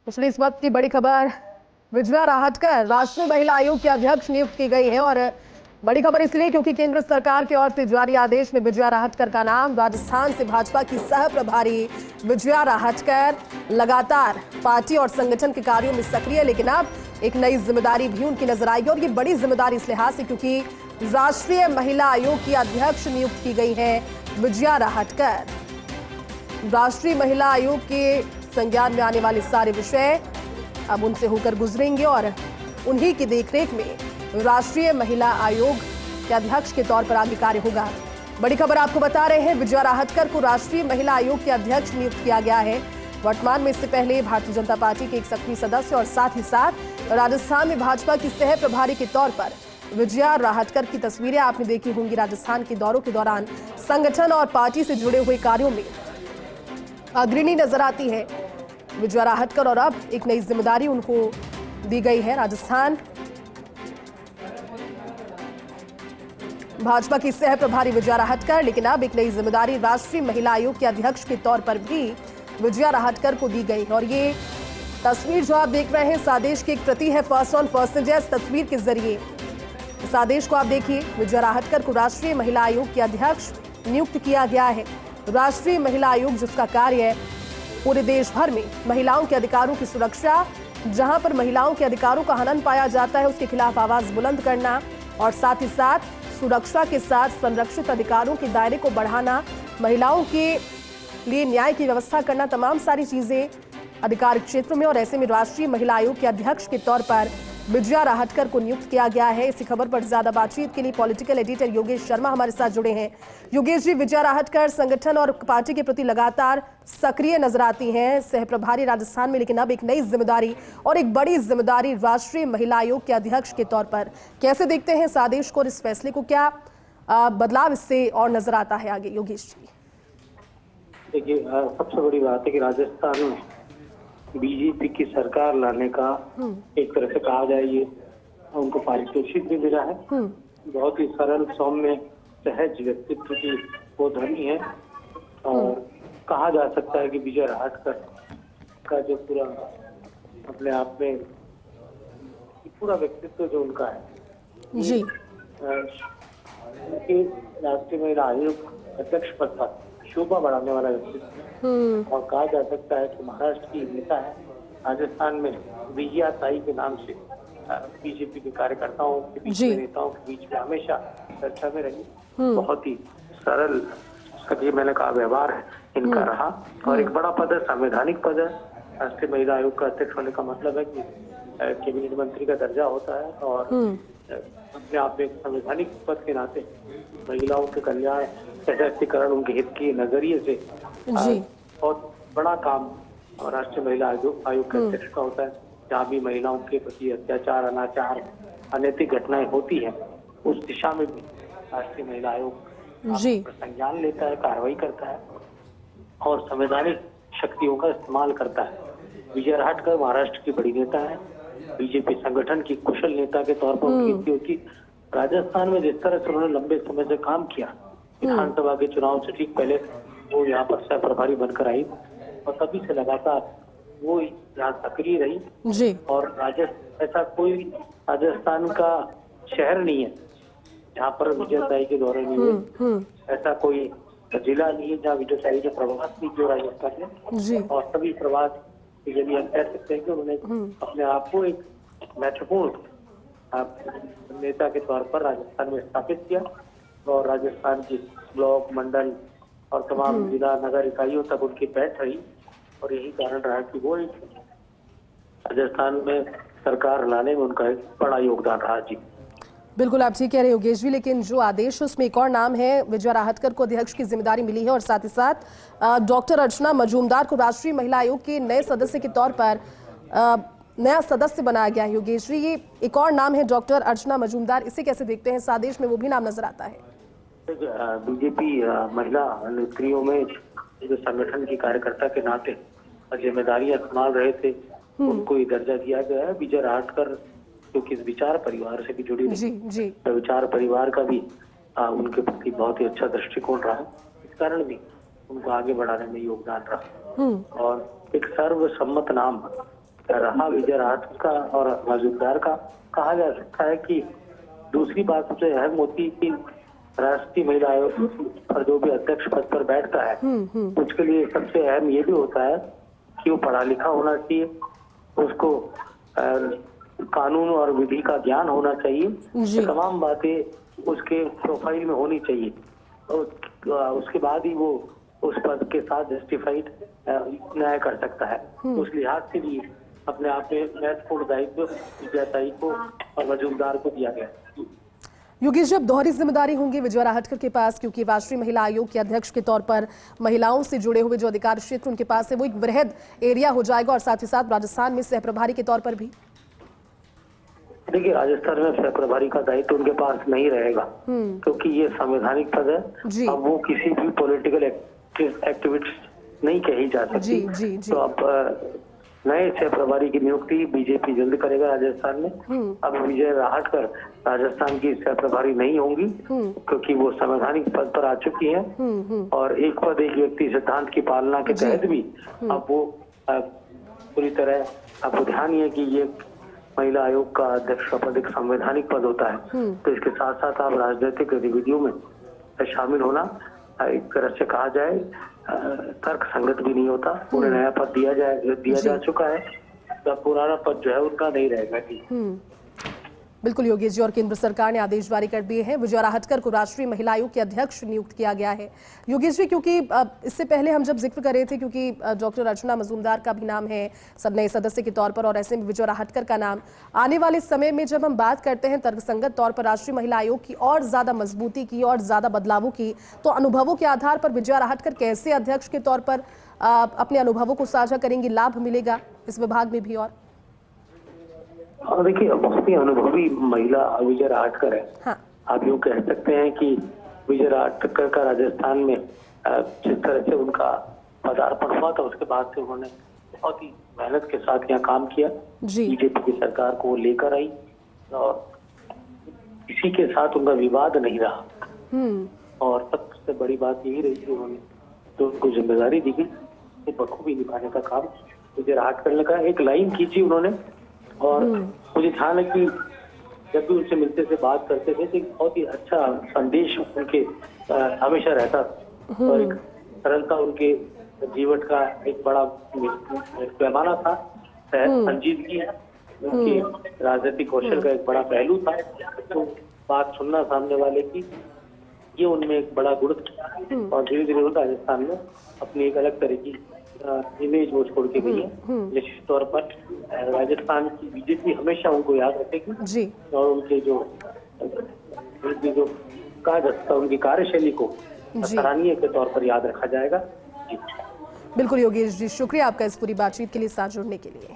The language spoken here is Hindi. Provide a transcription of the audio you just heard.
इसलिए इस वक्त की बड़ी खबर, विजया राहटकर राष्ट्रीय महिला आयोग की अध्यक्ष नियुक्त की गई है। और बड़ी खबर इसलिए क्योंकि केंद्र सरकार की ओर से जारी आदेश में विजया राहटकर का नाम, राजस्थान से भाजपा की सह प्रभारी विजया राहटकर लगातार पार्टी और संगठन के कार्यों में सक्रिय है। लेकिन अब एक नई जिम्मेदारी भी उनकी नजर आएगी और ये बड़ी जिम्मेदारी इस लिहाज से क्योंकि राष्ट्रीय महिला आयोग की अध्यक्ष नियुक्त की गई है विजया राहटकर। राष्ट्रीय महिला आयोग के संज्ञान में आने वाले सारे विषय अब उनसे होकर गुजरेंगे और उन्हीं की देखरेख में राष्ट्रीय महिला आयोग के अध्यक्ष के तौर पर आगे कार्य होगा। बड़ी खबर आपको बता रहे हैं, विजया राहटकर को राष्ट्रीय महिला आयोग के अध्यक्ष नियुक्त किया गया है। वर्तमान में इससे पहले भारतीय जनता पार्टी के एक सक्रिय सदस्य और साथ ही साथ राजस्थान में भाजपा की सह प्रभारी के तौर पर विजया राहटकर की तस्वीरें आपने देखी होंगी। राजस्थान के दौरों के दौरान संगठन और पार्टी से जुड़े हुए कार्यों में अग्रणी नजर आती है विजया राहटकर और अब एक नई जिम्मेदारी उनको दी गई है। राजस्थान भाजपा की सह प्रभारी विजया राहटकर, लेकिन अब एक नई जिम्मेदारी राष्ट्रीय महिला आयोग के अध्यक्ष के तौर पर भी विजया राहटकर को दी गई है। और ये तस्वीर जो आप देख रहे हैं इस आदेश की एक प्रति है। फर्स्ट ऑन फर्स्ट इस तस्वीर के जरिए इस आदेश को आप देखिए। विजया राहटकर को राष्ट्रीय महिला आयोग के अध्यक्ष नियुक्त किया गया है। राष्ट्रीय महिला आयोग जिसका कार्य है पूरे देश भर में महिलाओं के अधिकारों की सुरक्षा, जहां पर महिलाओं के अधिकारों का हनन पाया जाता है उसके खिलाफ आवाज बुलंद करना और साथ ही साथ सुरक्षा के साथ संरक्षित अधिकारों के दायरे को बढ़ाना, महिलाओं के लिए न्याय की व्यवस्था करना, तमाम सारी चीजें अधिकार क्षेत्र में। और ऐसे में राष्ट्रीय महिला आयोग के अध्यक्ष के तौर पर विजया राहटकर को नियुक्त किया गया है। इसी खबर पर ज्यादा बातचीत के लिए पॉलिटिकल एडिटर योगेश शर्मा हमारे साथ जुड़े हैं। योगेश जी, विजया राहटकर संगठन और पार्टी के प्रति लगातार सक्रिय नजर आती हैं, सह प्रभारी राजस्थान में, लेकिन अब एक नई जिम्मेदारी और एक बड़ी जिम्मेदारी राष्ट्रीय महिला आयोग के अध्यक्ष के तौर पर। कैसे देखते हैं इस आदेश को और इस फैसले को, क्या बदलाव इससे और नजर आता है आगे? योगेश जी देखिए, सबसे बड़ी बात है कि राजस्थान में बीजेपी की सरकार लाने का एक तरह से कहा जाए ये उनको पारितोषिक भी मिला है। बहुत ही सरल, सौम्य, सहज व्यक्तित्व की वो धनी है और कहा जा सकता है कि विजय राहटकर का जो पूरा अपने आप में पूरा व्यक्तित्व जो उनका है जी, उनके राष्ट्रीय महिला आयोग अध्यक्ष पद पर शोभा बढ़ाने वाला व्यक्तित्व और कहा जा सकता है कि महाराष्ट्र की नेता है। राजस्थान में विजया ताई के नाम से बीजेपी के कार्यकर्ताओं के बीच में, नेताओं के बीच में हमेशा चर्चा में रही। बहुत ही सरल, सभी मैंने कहा व्यवहार है इनका रहा और एक बड़ा पद है, संवैधानिक पद है। राष्ट्रीय महिला आयोग का अध्यक्ष होने का मतलब है कि कैबिनेट मंत्री का दर्जा होता है और अपने आप में संवैधानिक पद के नाते महिलाओं के कल्याण, सशक्तिकरण, उनके हित के नजरिए से बहुत बड़ा काम और राष्ट्रीय महिला आयोग के अध्यक्ष का होता है। जहाँ भी महिलाओं के प्रति अत्याचार, अनाचार, अनैतिक घटनाएं होती हैं, उस दिशा में भी राष्ट्रीय महिला आयोग संज्ञान लेता है, कार्रवाई करता है और संवैधानिक शक्तियों का इस्तेमाल करता है। विजय राहटकर महाराष्ट्र की बड़ी नेता है, बीजेपी संगठन की कुशल नेता के तौर पर उनकी होती। राजस्थान में जिस तरह से उन्होंने लंबे समय से काम किया, विधानसभा के चुनाव से ठीक पहले वो यहाँ पर सह प्रभारी बनकर आई और तभी से लगातार वो यहाँ सक्रिय रही जी। और ऐसा कोई राजस्थान का शहर नहीं है जहाँ पर विजय ताई के दौरे नहीं हुए, ऐसा कोई जिला नहीं है जहाँ विजय ताई के प्रवास नहीं किया राजस्थान में। और सभी प्रवास यदि हम कह सकते हैं कि उन्होंने अपने आप को एक महत्वपूर्ण नेता के तौर पर राजस्थान में स्थापित किया और राजस्थान की ब्लॉक, मंडल और तमाम जिला, नगर इकाइयों तक उनकी बैठ रही और यही कारण रहा कि वो राजस्थान में सरकार लाने में उनका एक बड़ा योगदान रहा। जी बिल्कुल, आप ठीक कह रहे हैं योगेश जी, लेकिन जो आदेश है उसमें एक और नाम है, विजया राहटकर को अध्यक्ष की जिम्मेदारी मिली है और साथ ही साथ डॉक्टर अर्चना मजूमदार को राष्ट्रीय महिला आयोग के नए सदस्य के तौर पर नया सदस्य बनाया गया है। योगेश जी, ये एक और नाम है डॉक्टर अर्चना मजूमदार, इसे कैसे देखते हैं? इस आदेश में वो भी नाम नजर आता है। बीजेपी महिला नेत्रियों में जो संगठन की कार्यकर्ता के नाते जिम्मेदारियां संभाल रहे थे उनको ये दर्जा दिया गया है। विजय राहटकर क्योंकि इस विचार परिवार से भी जुड़ी रही, तो विचार परिवार का भी उनके प्रति बहुत ही अच्छा दृष्टिकोण रहा, इस कारण भी उनको आगे बढ़ाने में योगदान रहा और एक सर्वसम्मत नाम रहा विजय राहत का और मजूमदार का। कहा जा सकता है कि दूसरी बात सबसे अहम होती है कि राष्ट्रीय महिला आयोग पर जो भी अध्यक्ष पद पर बैठता है उसके लिए सबसे अहम ये भी होता है कि वो पढ़ा लिखा होना चाहिए, उसको कानून और विधि का ज्ञान होना चाहिए। ये तमाम बातें उसके प्रोफाइल में होनी चाहिए और उसके बाद ही वो उस पद के साथ जस्टिफाइड न्याय कर सकता है। उस लिहाज से भी अपने आप में महत्वपूर्ण दायित्व विजयाताई को और मजूमदार को दिया गया। योगेश जी, अब दोहरी जिम्मेदारी होंगी विजया राहटकर के पास, क्योंकि राष्ट्रीय महिला आयोग के अध्यक्ष के तौर पर महिलाओं से जुड़े हुए जो अधिकार क्षेत्र उनके पास है वो एक वृहद एरिया हो जाएगा और साथ ही साथ राजस्थान में सह प्रभारी के तौर पर भी। देखिए, राजस्थान में सह प्रभारी का दायित्व उनके पास नहीं रहेगा क्योंकि ये संवैधानिक पद है। अब वो किसी भी पॉलिटिकल एक्टिविटी नहीं कही जा सकती। तो अब नए सह प्रभारी की नियुक्ति बीजेपी जल्द करेगा राजस्थान में। अब विजय राहटकर राजस्थान की सह प्रभारी नहीं होंगी क्योंकि वो संवैधानिक पद पर आ चुकी हैं और एक पद एक व्यक्ति सिद्धांत की पालना के तहत भी अब वो पूरी तरह, आपको ध्यान है कि ये महिला आयोग का अध्यक्ष का पद एक संवैधानिक पद होता है। तो इसके साथ साथ आप राजनीतिक गतिविधियों में शामिल होना एक तरह से कहा जाए तर्क संगत भी नहीं होता। उन्हें नया पद दिया जा चुका है, तो पुराना पद जो है उनका नहीं रहेगा। बिल्कुल योगेश जी, और केंद्र सरकार ने आदेश जारी कर दिए हैं, विजया राहटकर को राष्ट्रीय महिला आयोग के अध्यक्ष नियुक्त किया गया है। योगेश जी, क्योंकि इससे पहले हम जब जिक्र कर रहे थे, क्योंकि डॉक्टर अर्चना मजूमदार का भी नाम है नए सदस्य के तौर पर और ऐसे में विजया राहटकर का नाम आने वाले समय में जब हम बात करते हैं तर्कसंगत तौर पर राष्ट्रीय महिला आयोग की और ज्यादा मजबूती की और ज्यादा बदलावों की, तो अनुभवों के आधार पर विजया राहटकर कैसे अध्यक्ष के तौर पर अपने अनुभवों को साझा करेंगी, लाभ मिलेगा इस विभाग में भी? और देखिए, बहुत ही अनुभवी महिला विजय राहटकर है। हाँ। आप यूँ कह सकते हैं कि विजय राहटकर का राजस्थान में जिस तरह से उनका पदार्पण हुआ था उसके बाद से उन्होंने बहुत ही मेहनत के साथ यहाँ काम किया। बीजेपी की सरकार को लेकर आई और किसी के साथ उनका विवाद नहीं रहा और सबसे बड़ी बात यही रही कि उन्होंने जो उनको जिम्मेदारी दी गई वो बखूबी निभाने का काम विजय राहटकर ने कहा। एक लाइन खींची उन्होंने और मुझे ध्यान है कि जब भी उनसे मिलते थे, बात करते थे, तो एक बहुत ही अच्छा संदेश उनके हमेशा रहता और एक सरलता उनके जीवन का एक बड़ा पैमाना था। संजीदगी उनके राजनीतिक कौशल का एक बड़ा पहलू था। तो बात सुनना सामने वाले की, ये उनमें एक बड़ा गुण था और धीरे धीरे राजस्थान में अपनी एक अलग तरह की इमेज वो छोड़ के गई है। निश्चित तौर पर राजस्थान की बीजेपी हमेशा उनको याद रखेगी और उनके जो कार्य उनकी कार्यशैली को सराहनीय के तौर पर याद रखा जाएगा। बिल्कुल योगेश जी, शुक्रिया आपका इस पूरी बातचीत के लिए, साथ जुड़ने के लिए।